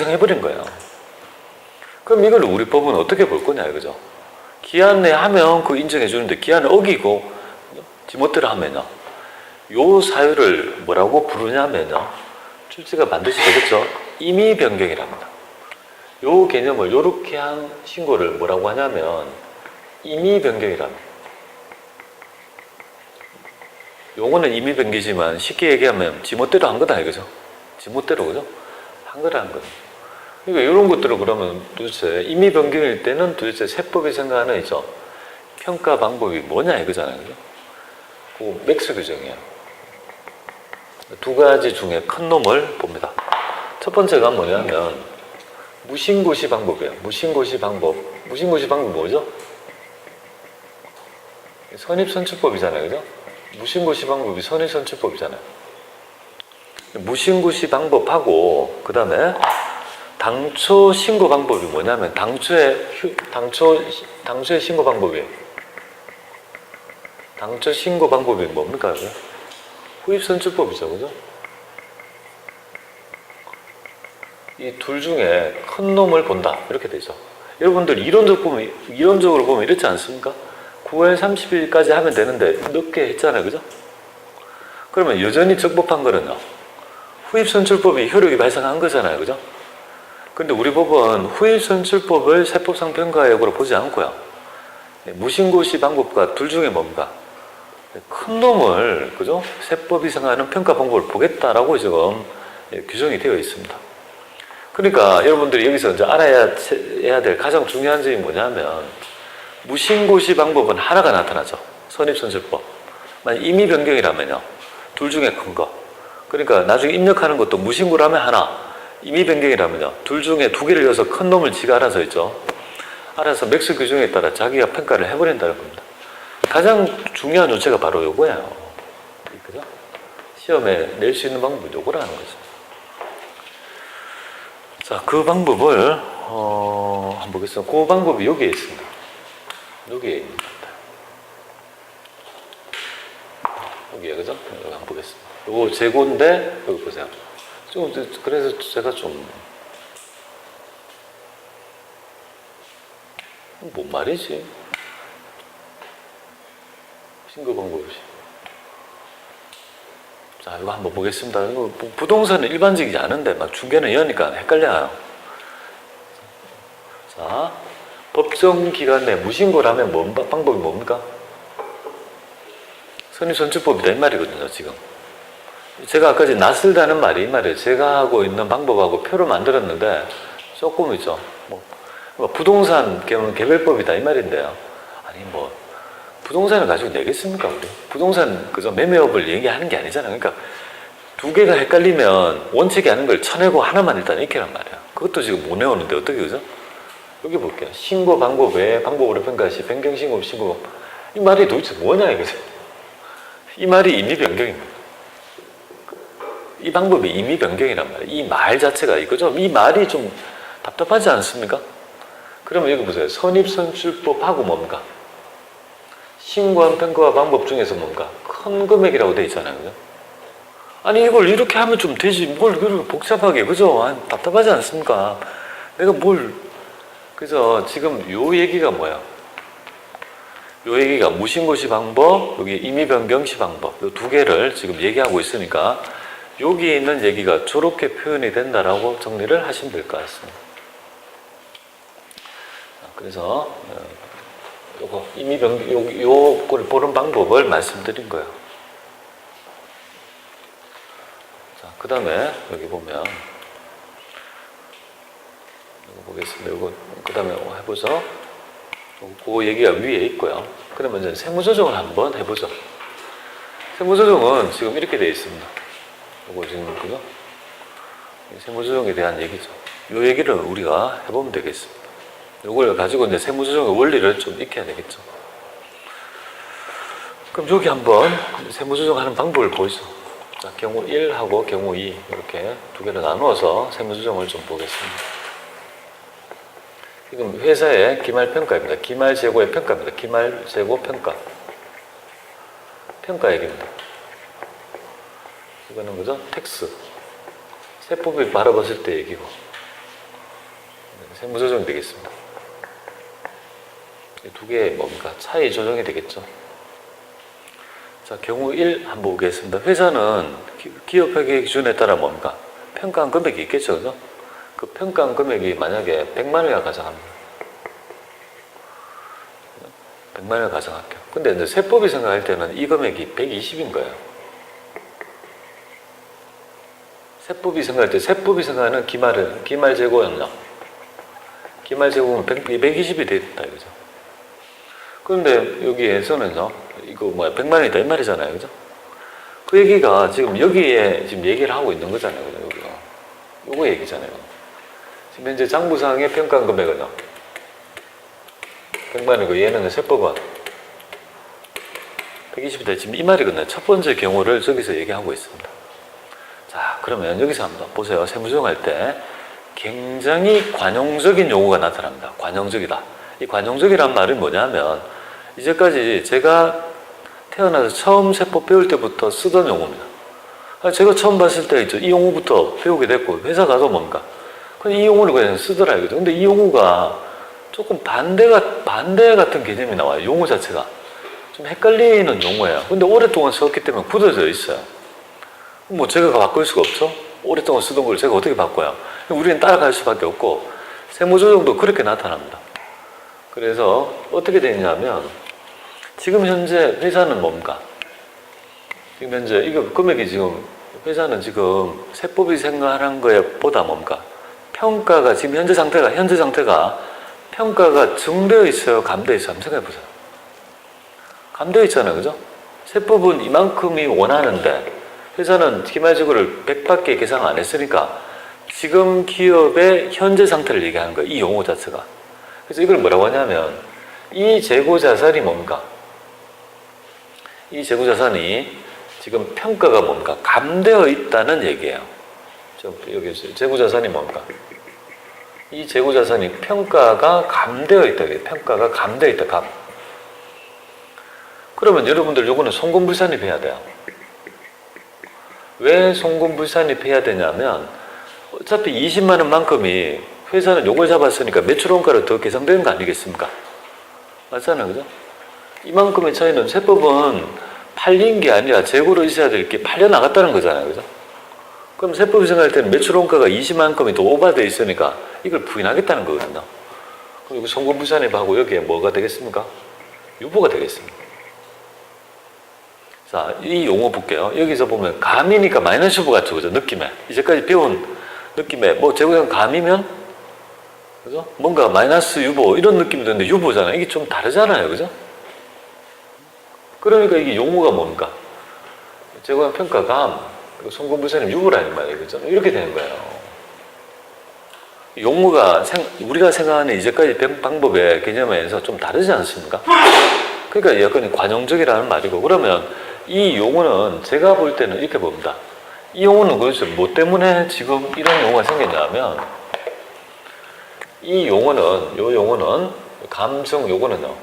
해버린 거예요. 그럼 이걸 우리 법은 어떻게 볼 거냐 이거죠. 기한 내 하면 그 인정해 주는데 기한을 어기고 지멋대로 하면요. 요 사유를 뭐라고 부르냐면요. 출제가 반드시 되겠죠. 임의 변경이랍니다. 요 개념을 요렇게 한 신고를 뭐라고 하냐면 임의 변경이랍니다. 용어는 임의 변경이지만 쉽게 얘기하면 지멋대로 한 거다 이거죠. 지멋대로 그죠? 한 거라는 거죠. 그러니까 이런 것들을 그러면 도대체 임의 변경일 때는 도대체 세법이 생각하는 이죠. 평가 방법이 뭐냐 이거잖아요. 그죠? 그 맥스 규정이에요. 두 가지 중에 큰 놈을 봅니다. 첫 번째가 뭐냐면 무신고시 방법이에요. 무신고시 방법. 무신고시 방법 뭐죠? 선입선출법이잖아요. 그죠? 무신고시 방법이 선입선출법이잖아요. 무신고시 방법하고 그 다음에 당초 신고 방법이 뭐냐면 당초의 신고 방법이에요. 당초 신고 방법이 뭡니까? 후입선출법이죠. 그죠? 이 둘 중에 큰 놈을 본다. 이렇게 되죠. 여러분들 이론적으로 보면 이렇지 않습니까? 9월 30일까지 하면 되는데 늦게 했잖아요. 그죠? 그러면 여전히 적법한 거는요. 후입선출법이 효력이 발생한 거잖아요. 그죠? 근데 우리 법은 후입선출법을 세법상 평가역으로 보지 않고요. 무신고시 방법과 둘 중에 뭡니까? 큰 놈을, 그죠? 세법이 생각하는 평가 방법을 보겠다라고 지금 규정이 되어 있습니다. 그러니까 여러분들이 여기서 이제 알아야 될 가장 중요한 점이 뭐냐면 무신고시 방법은 하나가 나타나죠. 선입선출법. 만약 임의 변경이라면요. 둘 중에 큰 거. 그러니까 나중에 입력하는 것도 무신고라면 하나, 임의 변경이라면요. 둘 중에 두 개를 이어서 큰 놈을 지가 알아서 있죠. 알아서 맥스 규정에 따라 자기가 평가를 해버린다는 겁니다. 가장 중요한 요체가 바로 요거예요. 그죠? 시험에 낼 수 있는 방법이 요거라는 거죠. 자, 그 방법을 한번 보겠습니다. 그 방법이 여기에 있습니다. 여기에 있습니다. 여기에 그죠? 여기 한번 보겠습니다. 요거 재고인데 여기 보세요. 그래서 제가 좀 뭔 말이지? 신고 방법이지. 자, 이거 한번 보겠습니다. 이거 부동산은 일반적이지 않은데 막 중개는 이러니까 헷갈려요. 자, 법정 기간 내 무신고라면 방법이 뭡니까? 선입선출법이다 이 말이거든요. 지금 제가 아까 전에 낯설다는 말이 이 말이에요. 제가 하고 있는 방법하고 표를 만들었는데 조금 있죠. 뭐 부동산 개별법이다 이 말인데요. 아니 뭐 부동산을 가지고 내겠습니까 우리? 부동산 그저 매매업을 얘기하는 게 아니잖아요. 그러니까 두 개가 헷갈리면 원칙이 아닌 걸 쳐내고 하나만 일단 익히란 말이야. 그것도 지금 못 외우는데 어떻게 그죠? 여기 볼게요. 신고 방법 외에 방법으로 평가 시 변경 신고 신고 이 말이 도대체 뭐냐 이거죠? 이 말이 임의 변경입니다. 이 방법이 임의 변경이란 말이에요. 이 말 자체가 이거죠. 이 말이 좀 답답하지 않습니까? 그러면 여기 보세요. 선입선출법하고 뭡니까? 신고한 평가와 방법 중에서 뭔가 큰 금액이라고 되어 있잖아요. 그죠? 아니 이걸 이렇게 하면 좀 되지 뭘 그렇게 복잡하게 그죠? 아니, 답답하지 않습니까? 내가 그래서 지금 요 얘기가 뭐야? 요 얘기가 무신고시 방법, 여기 임의변경시 방법 요 두 개를 지금 얘기하고 있으니까 여기 있는 얘기가 저렇게 표현이 된다라고 정리를 하시면 될 것 같습니다. 그래서 요거 요걸 보는 방법을 말씀드린 거예요. 자, 그 다음에 여기 보면 이거 보겠습니다. 요거 그 다음에 해보죠. 그 얘기가 위에 있고요. 그러면 이제 세무조정을 한번 해보죠. 세무조정은 지금 이렇게 되어 있습니다. 요거 지금 그죠? 세무조정에 대한 얘기죠. 요 얘기를 우리가 해보면 되겠습니다. 요걸 가지고 이제 세무조정의 원리를 좀 익혀야 되겠죠. 그럼 여기 한번 세무조정하는 방법을 보이죠. 자, 경우 1하고 경우 2 이렇게 두 개로 나누어서 세무조정을 좀 보겠습니다. 지금 회사의 기말평가입니다. 기말재고의 평가입니다. 기말재고 평가. 평가 얘기입니다. 이거는 그죠? 텍스. 세법이 바라봤을 때 얘기고. 세무 조정이 되겠습니다. 두 개 뭡니까? 차이 조정이 되겠죠. 자, 경우 1 한번 보겠습니다. 회사는 기업 회계 기준에 따라 뭡니까? 평가한 금액이 있겠죠, 그죠? 그 평가한 금액이 만약에 100만 원이라 가정합니다. 100만 원을 가정할게요. 근데 이제 세법이 생각할 때는 이 금액이 120인 거예요. 세법이 생각하는 기말 재고였나? 기말 재고는 120이 됐다, 그죠? 그런데 여기에서는요, 이거 100만 원이다, 이 말이잖아요, 그죠? 그 얘기가 지금 여기에 지금 얘기를 하고 있는 거잖아요, 그죠? 여기가. 요거 얘기잖아요. 지금 현재 장부상의 평가한 금액은요, 100만 원이고, 얘는 세법은 120이다. 지금 이 말이거든요. 첫 번째 경우를 저기서 얘기하고 있습니다. 자, 그러면 여기서 한번 보세요. 세무조정할 때 굉장히 관용적인 용어가 나타납니다. 관용적이다. 이 관용적이란 말은 뭐냐면 이제까지 제가 태어나서 처음 세법 배울 때부터 쓰던 용어입니다. 제가 처음 봤을 때 이 용어부터 배우게 됐고 회사 가서 뭡니까? 그냥 이 용어를 그냥 쓰더라 이거죠. 근데 이 용어가 조금 반대 같은 개념이 나와요. 용어 자체가 좀 헷갈리는 용어예요. 근데 오랫동안 썼기 때문에 굳어져 있어요. 뭐 제가 바꿀 수가 없죠. 오랫동안 쓰던 걸 제가 어떻게 바꿔요? 우리는 따라갈 수밖에 없고 세무조정도 그렇게 나타납니다. 그래서 어떻게 되냐면 지금 현재 회사는 뭡니까? 지금 현재 이거 금액이 지금 회사는 지금 세법이 생각하는 거에 보다 뭡니까? 평가가 지금 현재 상태가 평가가 증되어 있어요, 감되어 있어요? 한번 생각해 보세요. 감되어 있잖아요, 그죠? 세법은 이만큼이 원하는데 회사는 기말재고를 100밖에 계산 안 했으니까 지금 기업의 현재 상태를 얘기하는 거예요, 이 용어 자체가. 그래서 이걸 뭐라고 하냐면 이 재고자산이 뭡니까? 이 재고자산이 지금 평가가 뭡니까? 감되어 있다는 얘기예요. 여기 재고자산이 뭡니까? 이 재고자산이 평가가 감되어 있다. 평가가 감되어 있다. 감. 그러면 여러분들 요거는 송금불산입해야 돼요. 왜 송금불산입해야 되냐면 어차피 20만 원만큼이 회사는 요걸 잡았으니까 매출원가로 더 계산되는 거 아니겠습니까? 맞잖아요, 그죠? 이만큼의 차이는 세법은 팔린 게 아니라 재고로 있어야 될 게 팔려 나갔다는 거잖아요, 그죠? 그럼 세법이 생각할 때는 매출원가가 20만큼이 더 오버되어 있으니까 이걸 부인하겠다는 거거든요. 그리고 송금불산입하고 여기에 뭐가 되겠습니까? 유보가 되겠습니다. 자, 이 용어 볼게요. 여기서 보면 감이니까 마이너스 유보 같죠, 그죠? 느낌에. 이제까지 배운 느낌에 뭐 재고자산 감이면 그죠? 뭔가 마이너스 유보 이런 느낌이 드는데 유보잖아요. 이게 좀 다르잖아요, 그죠? 그러니까 이게 용어가 뭡니까? 재고자산 평가 감, 그리고 송금불산입 유보라는 말이에요, 그죠? 이렇게 되는 거예요. 용어가 우리가 생각하는 이제까지 배운 방법의 개념에서 좀 다르지 않습니까? 그러니까 약간 관용적이라는 말이고, 그러면 이 용어는 제가 볼 때는 이렇게 봅니다. 이 용어는 그렇죠. 뭐 때문에 지금 이런 용어가 생겼냐면 이 용어는, 요 용어는 감정 요거는요.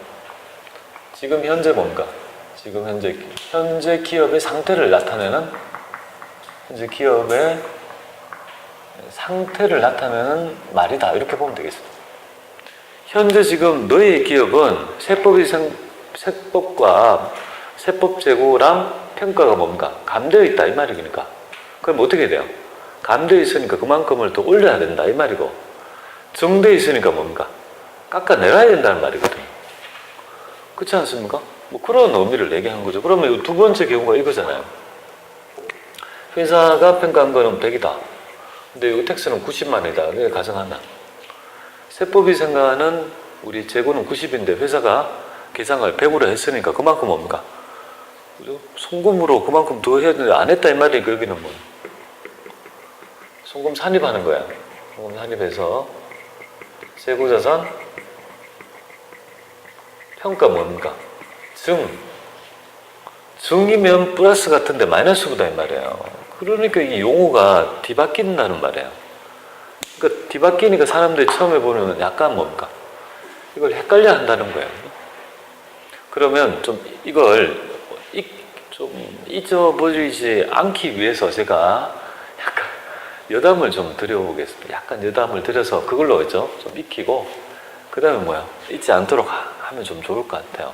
지금 현재 뭔가 지금 현재 기업의 상태를 나타내는 현재 기업의 상태를 나타내는 말이다. 이렇게 보면 되겠습니다. 현재 지금 너희 기업은 세법과 세법 재고랑 평가가 뭔가 감되어 있다 이 말이니까. 그럼 어떻게 돼요? 감되어 있으니까 그만큼을 더 올려야 된다 이 말이고, 정되어 있으니까 뭔가 깎아내려야 된다는 말이거든요. 그렇지 않습니까? 뭐 그런 의미를 얘기한 거죠. 그러면 두 번째 경우가 이거잖아요. 회사가 평가한 거는 100이다. 근데 이 텍스는 90만 원이다. 그게 가정하나. 세법이 생각하는 우리 재고는 90인데 회사가 계산을 100으로 했으니까 그만큼 뭡니까? 그죠? 송금으로 그만큼 더 해야 되는데 안 했다 이 말이니까 여기는 뭐 송금 산입하는 거야. 송금 산입해서 재고자산 평가 뭡니까? 증이면 플러스 같은데 마이너스보다 이 말이에요. 그러니까 이 용어가 뒤바뀐다는 말이에요. 그러니까 뒤바뀌니까 사람들이 처음에 보면 약간 뭡니까? 이걸 헷갈려 한다는 거예요. 그러면 좀 이걸 좀 잊어버리지 않기 위해서 제가 약간 여담을 좀 드려보겠습니다. 약간 여담을 드려서 그걸로 있죠. 좀 익히고, 그 다음에 뭐야? 잊지 않도록 하면 좀 좋을 것 같아요.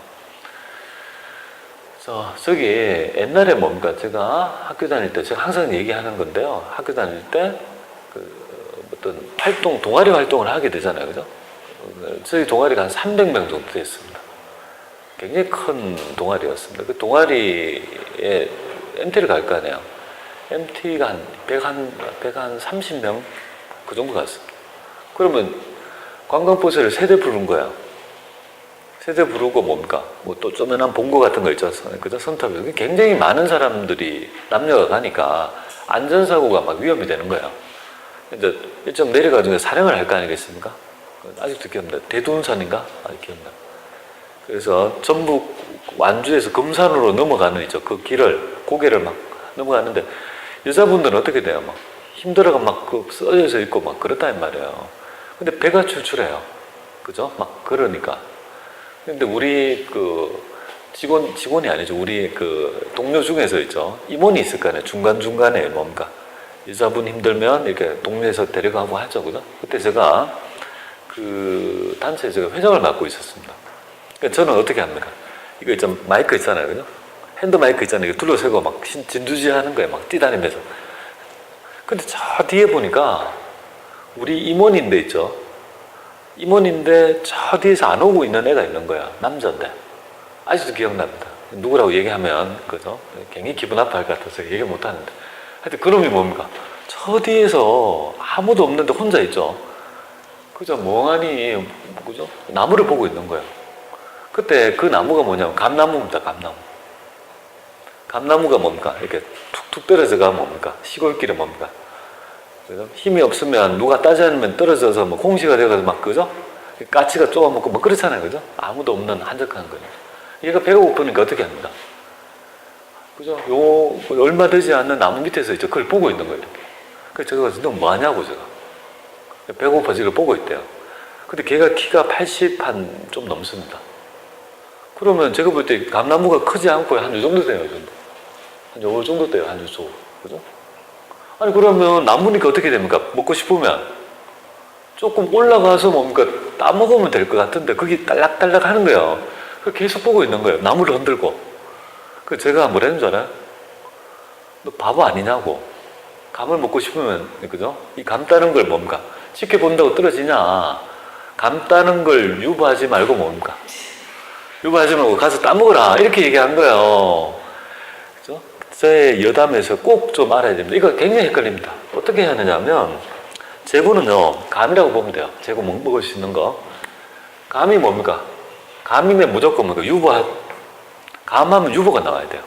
저기 옛날에 뭡니까? 제가 학교 다닐 때, 제가 항상 얘기하는 건데요. 학교 다닐 때, 어떤 활동, 동아리 활동을 하게 되잖아요. 그죠? 저희 동아리가 한 300명 정도 됐습니다. 굉장히 큰 동아리였습니다. 그 동아리에 MT를 갈 거 아니에요. MT가 한 130명? 그 정도 갔습니다. 그러면 관광버스를 3대 부른 거야. 3대 부르고 뭡니까? 뭐 또 쪼매난 봉고 같은 거 있죠. 그죠? 선탑이. 굉장히 많은 사람들이, 남녀가 가니까 안전사고가 막 위험이 되는 거예요. 이제 일정 내려가지고 사령을 할 거 아니겠습니까? 아직도 기억납니다. 대둔산인가? 아직 기억나. 그래서 전북 완주에서 금산으로 넘어가는 있죠. 그 길을, 고개를 막 넘어가는데 여자분들은 어떻게 돼요? 막 힘들어가 막 써져서 있고 막 그렇다는 말이에요. 근데 배가 출출해요. 그죠? 막 그러니까. 근데 우리 그 직원이 아니죠. 우리 그 동료 중에서 있죠. 임원이 있을 거 아니에요. 중간중간에 뭡니까? 여자분 힘들면 이렇게 동네에서 데려가고 하죠. 그죠? 그때 제가 그 단체에 제가 회장을 맡고 있었습니다. 그러니까 저는 어떻게 합니까? 이거 있잖아요. 마이크 있잖아요. 그죠? 핸드 마이크 있잖아요. 이거 둘러세고 막 진두지 하는 거예요. 막 뛰다니면서. 근데 저 뒤에 보니까 우리 임원인데 있죠. 임원인데 저 뒤에서 안 오고 있는 애가 있는 거야. 남자인데. 아직도 기억납니다. 누구라고 얘기하면, 그죠? 굉장히 기분 아파할 것 같아서 얘기 못 하는데. 하여튼 그놈이 뭡니까? 저 뒤에서 아무도 없는데 혼자 있죠. 그죠? 멍하니, 그죠? 나무를 보고 있는 거예요. 그때 그 나무가 뭐냐면 감나무입니다. 감나무. 감나무가 뭡니까? 이렇게 툭툭 떨어져가 뭡니까? 시골길에 뭡니까? 그래서 힘이 없으면 누가 따지 않으면 떨어져서 뭐 공시가 되어서 막 그죠? 까치가 쪼아먹고 뭐 그렇잖아요. 그죠? 아무도 없는 한적한 거예요. 얘가 배가 고프니까 어떻게 합니까? 그죠? 얼마 되지 않는 나무 밑에서 이제 그걸 보고 있는 거예요. 그래서 제가 너 뭐하냐고 제가. 배고파서 이걸 보고 있대요. 근데 걔가 키가 80 한 좀 넘습니다. 그러면 제가 볼 때 감나무가 크지 않고 한 요 정도 돼요. 요 정도. 한 요 정도 돼요. 한 요 정도. 그죠? 아니 그러면 나무니까 어떻게 됩니까? 먹고 싶으면 조금 올라가서 뭡니까? 따먹으면 될 것 같은데 그게 딸락딸락 하는 거예요. 계속 보고 있는 거예요. 나무를 흔들고. 그 제가 뭐라는 줄 알아요? 너 바보 아니냐고. 감을 먹고 싶으면, 그죠? 이 감 따는 걸 뭡니까? 지켜본다고 떨어지냐? 감 따는 걸 유보하지 말고 뭡니까? 유보하지 말고 가서 따먹어라. 이렇게 얘기한 거예요. 그죠? 저의 여담에서 꼭 좀 알아야 됩니다. 이거 굉장히 헷갈립니다. 어떻게 해야 하느냐면, 제구는요, 감이라고 보면 돼요. 제구 먹을 수 있는 거. 감이 뭡니까? 감이면 무조건 뭡니까? 감하면 유보가 나와야 돼요.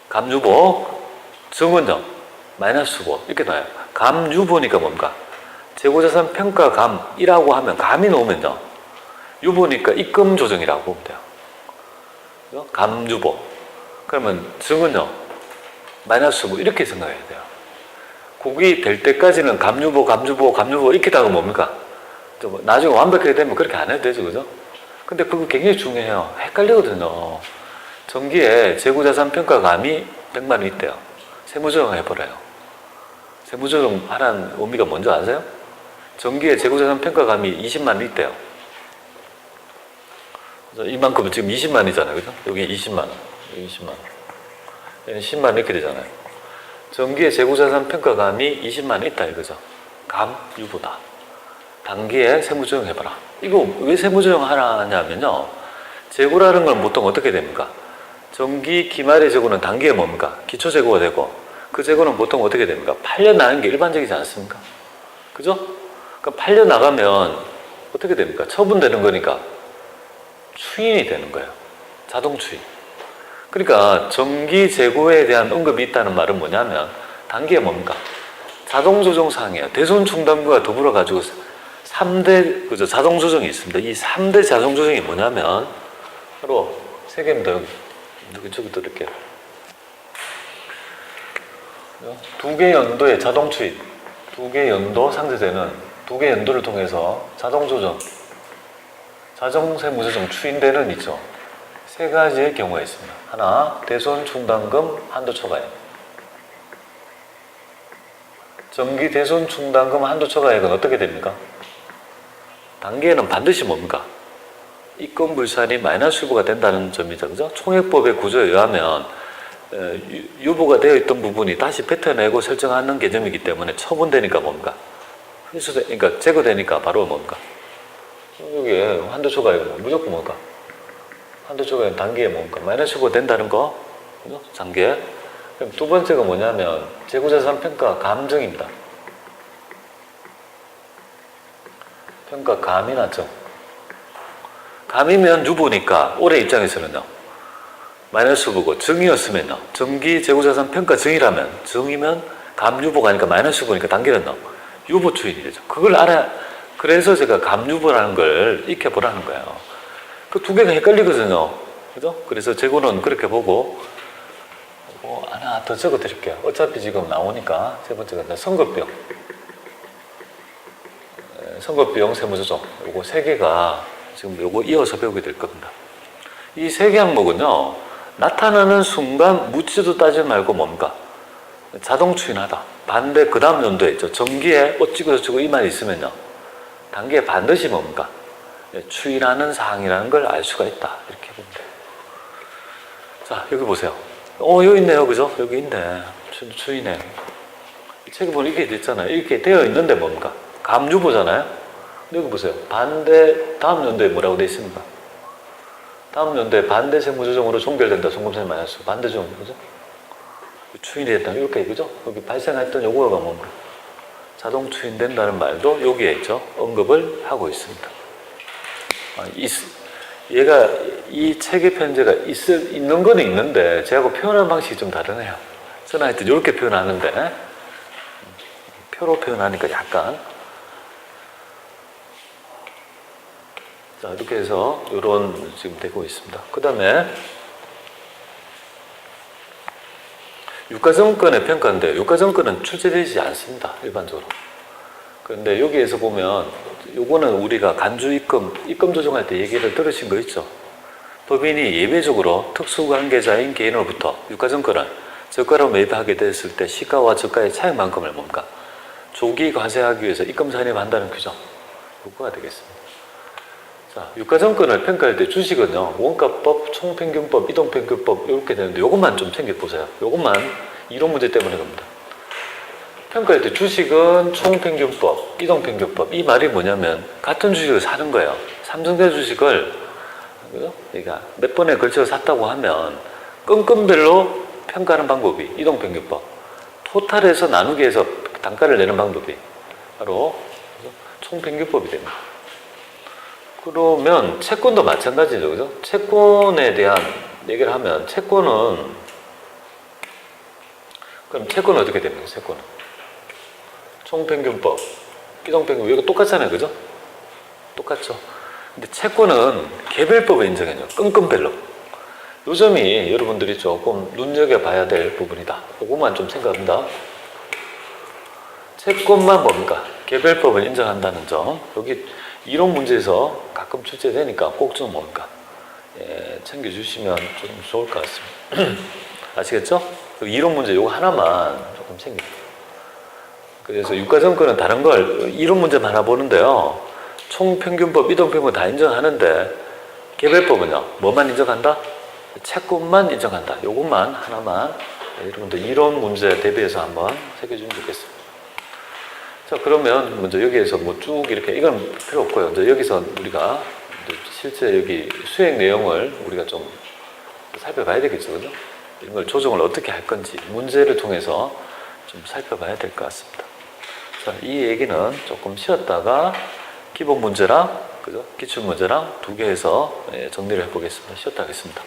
감유보, 정은정, 마이너스보 이렇게 나와요. 감유보니까 뭡니까? 재고자산 평가 감이라고 하면 감이 나오면요. 유보니까 입금 조정이라고 보면 돼요. 그죠? 감유보. 그러면 정은요. 마이너스보 이렇게 생각해야 돼요. 그게 될 때까지는 감유보 이렇게 다가 뭡니까? 나중에 완벽하게 되면 그렇게 안 해도 되죠. 그죠? 근데 그거 굉장히 중요해요. 헷갈리거든요. 정기에 재고자산 평가감이 100만 원 있대요. 세무조정 해버려요. 세무조정 하라는 의미가 뭔지 아세요? 정기에 재고자산 평가감이 20만 원 있대요. 그래서 이만큼은 지금 20만 원이잖아요. 그죠? 여기 20만 원. 여기 20만 원. 여기 10만 원 이렇게 되잖아요. 정기에 재고자산 평가감이 20만 원 있다 이거죠. 감, 유보다. 단기에 세무조정 해봐라. 이거 왜 세무조정 하냐면요. 재고라는 건 보통 어떻게 됩니까? 정기 기말의 재고는 단기에 뭡니까? 기초재고가 되고 그 재고는 보통 어떻게 됩니까? 팔려나가는 게 일반적이지 않습니까? 그죠? 그러니까 팔려나가면 어떻게 됩니까? 처분되는 거니까 추인이 되는 거예요. 자동 추인. 그러니까 정기 재고에 대한 언급이 있다는 말은 뭐냐면 단기에 뭡니까? 자동 조정 사항이에요. 대손 충당과 더불어 가지고 3대 그죠? 자동 조정이 있습니다. 이 3대 자동 조정이 뭐냐면 바로 3개입니다. 저기 드릴게요. 2개 연도의 자동 추인, 2개 연도 상쇄되는 2개 연도를 통해서 자동 조정, 자동 세무조정 추인되는 있죠. 3가지의 경우가 있습니다. 하나, 대손 충당금 한도 초과액. 전기 대손 충당금 한도 초과액은 어떻게 됩니까? 단계에는 반드시 뭡니까? 입금 불산이 마이너스 유보가 된다는 점이죠. 그죠? 총액법의 구조에 의하면 유보가 되어 있던 부분이 다시 뱉어내고 설정하는 개념이기 때문에 처분되니까 뭡니까? 그러니까 제거되니까 바로 뭡니까? 여기에 한도 초과액은 무조건 뭡니까? 한도 초과액 단계에 뭡니까? 마이너스 유보가 된다는 거. 그죠? 단계. 그럼 두 번째가 뭐냐면 재고자산 평가 감정입니다. 평가 감이나 정. 감이면 유보니까 올해 입장에서는요. 마이너스 유보고 정이었으면요. 정기 재고자산 평가 정이라면 정이면 감유보가 아니까 마이너스 유보니까 단계는요. 유보 추인이 되죠. 그걸 그래서 제가 감유보라는 걸 익혀보라는 거예요. 그 두 개가 헷갈리거든요. 그죠? 그래서 재고는 그렇게 보고 하나 더 적어 드릴게요. 어차피 지금 나오니까 세 번째가 선거비용. 선거비용 세무조정. 요거 세 개가 지금 요거 이어서 배우게 될 겁니다. 이 세 개 항목은요, 나타나는 순간 묻지도 따지지 말고 뭡니까? 자동 추인하다. 반대 그 다음 연도에 있죠. 정기에 어찌고 저찌고 이 말이 있으면요. 단계에 반드시 뭡니까? 추인하는 사항이라는 걸 알 수가 있다. 이렇게 봅니다. 자, 여기 보세요. 여기 있네요. 그죠? 여기 있네. 추인해. 이 책에 보면 이렇게 됐잖아요. 이렇게 되어 있는데 뭡니까? 감유보잖아요. 여기 보세요. 반대, 다음 연도에 뭐라고 되어 있습니까? 다음 연도에 반대 세무조정으로 종결된다. 송금세 마이너스. 반대종. 그죠? 추인이 됐다. 이렇게, 그죠? 여기 발생했던 요거가 뭡니까? 자동 추인된다는 말도 여기에 있죠. 언급을 하고 있습니다. 얘가 이 책의 편제가 있는 건 있는데 제하고 표현하는 방식이 좀 다르네요. 저는 하여튼 이렇게 표현하는데 표로 표현하니까 약간 자 이렇게 해서 이런 지금 되고 있습니다. 그 다음에 유가증권의 평가인데 유가증권은 출제되지 않습니다. 일반적으로. 그런데 여기에서 보면 요거는 우리가 간주 입금 조정할 때 얘기를 들으신 거 있죠. 법인이 예외적으로 특수관계자인 개인으로부터 유가증권을 저가로 매입하게 됐을 때 시가와 저가의 차익만큼을 뭡니까? 조기 과세하기 위해서 입금 산입한다는 규정. 요거가 되겠습니다. 자, 유가증권을 평가할 때 주식은요, 원가법, 총평균법, 이동평균법 이렇게 되는데 요것만 좀 챙겨보세요. 요것만 이론 문제 때문에 그럽니다. 평가할 때 주식은 총평균법, 이동평균법 이 말이 뭐냐면 같은 주식을 사는 거예요. 삼성전자 주식을 그러니까 몇 번에 걸쳐서 샀다고 하면 건건별로 평가하는 방법이 이동평균법, 토탈에서 나누기 해서 단가를 내는 방법이 바로 총평균법이 됩니다. 그러면 채권도 마찬가지죠. 그죠? 채권에 대한 얘기를 하면 그럼 채권은 어떻게 됩니까? 채권은 총평균법, 이동평균법 이거 똑같잖아요. 그죠? 똑같죠. 근데 채권은 개별법에 인정해요. 건건별로. 요 점이 여러분들이 조금 눈여겨봐야 될 부분이다. 그것만 좀 생각합니다. 채권만 뭡니까? 개별법을 인정한다는 점. 여기 이론 문제에서 가끔 출제되니까 꼭 좀 뭡니까? 챙겨주시면 좀 좋을 것 같습니다. 아시겠죠? 이론 문제 요거 하나만 조금 챙겨주세요. 그래서 유가증권은 다른 걸 이론 문제만 하나 보는데요. 총평균법, 이동평균 다 인정하는데 개별법은요. 뭐만 인정한다? 채권만 인정한다. 요것만 하나만 여러분들 이론 문제 대비해서 한번 새겨주면 좋겠습니다. 자 그러면 먼저 여기에서 뭐 쭉 이렇게 이건 필요 없고요. 이제 여기서 우리가 이제 실제 여기 수행 내용을 우리가 좀 살펴봐야 되겠죠. 그죠? 이런 걸 조정을 어떻게 할 건지 문제를 통해서 좀 살펴봐야 될 것 같습니다. 자, 이 얘기는 조금 쉬었다가 기본 문제랑 그죠? 기출 문제랑 두 개 해서 정리를 해보겠습니다. 쉬었다 하겠습니다.